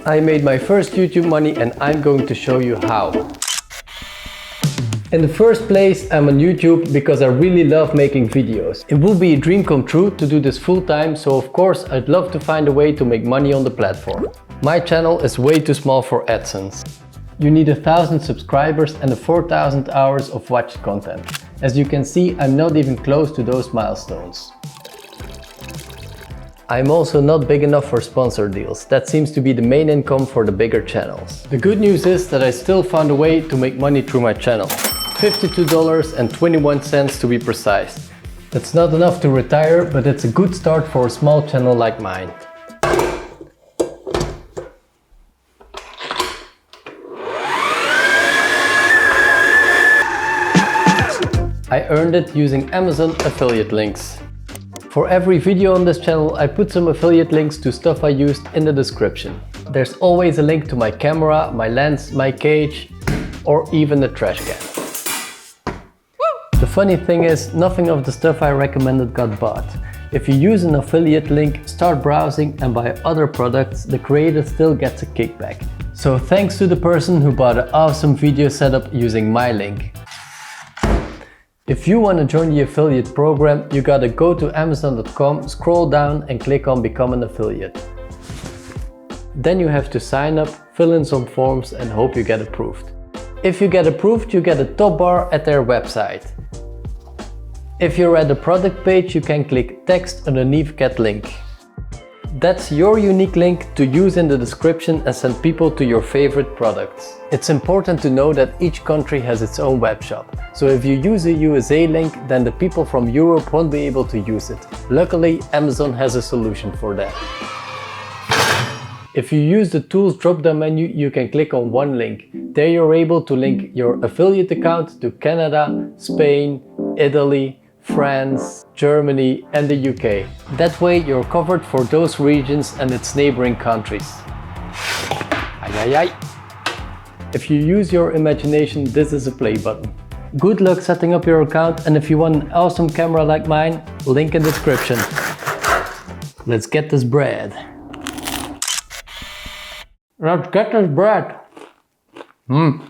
I made my first YouTube money and I'm going to show you how. In the first place, I'm on YouTube because I really love making videos. It will be a dream come true to do this full time, so of course I'd love to find a way to make money on the platform. My channel is way too small for AdSense. You need 1,000 subscribers and 4,000 hours of watched content. As you can see, I'm not even close to those milestones. I'm also not big enough for sponsor deals. That seems to be the main income for the bigger channels. The good news is that I still found a way to make money through my channel. $52.21 to be precise. That's not enough to retire, but it's a good start for a small channel like mine. I earned it using Amazon affiliate links. For every video on this channel, I put some affiliate links to stuff I used in the description. There's always a link to my camera, my lens, my cage, or even the trash can. The funny thing is, nothing of the stuff I recommended got bought. If you use an affiliate link, start browsing and buy other products, the creator still gets a kickback. So thanks to the person who bought an awesome video setup using my link. If you want to join the affiliate program, you gotta go to Amazon.com, scroll down and click on Become an Affiliate. Then you have to sign up, fill in some forms and hope you get approved. If you get approved, you get a top bar at their website. If you're at the product page, you can click text underneath Get Link. That's your unique link to use in the description and send people to your favorite products. It's important to know that each country has its own web shop. So if you use a USA link, then the people from Europe won't be able to use it. Luckily, Amazon has a solution for that. If you use the Tools drop-down menu, you can click on one link. There you're able to link your affiliate account to Canada, Spain, Italy, France, Germany and the UK. That way you're covered for those regions and its neighboring countries. Ay, ay, ay. If you use your imagination, this is a play button. Good luck setting up your account, and if you want an awesome camera like mine, link in description. Let's get this bread. Let's get this bread. Mmm.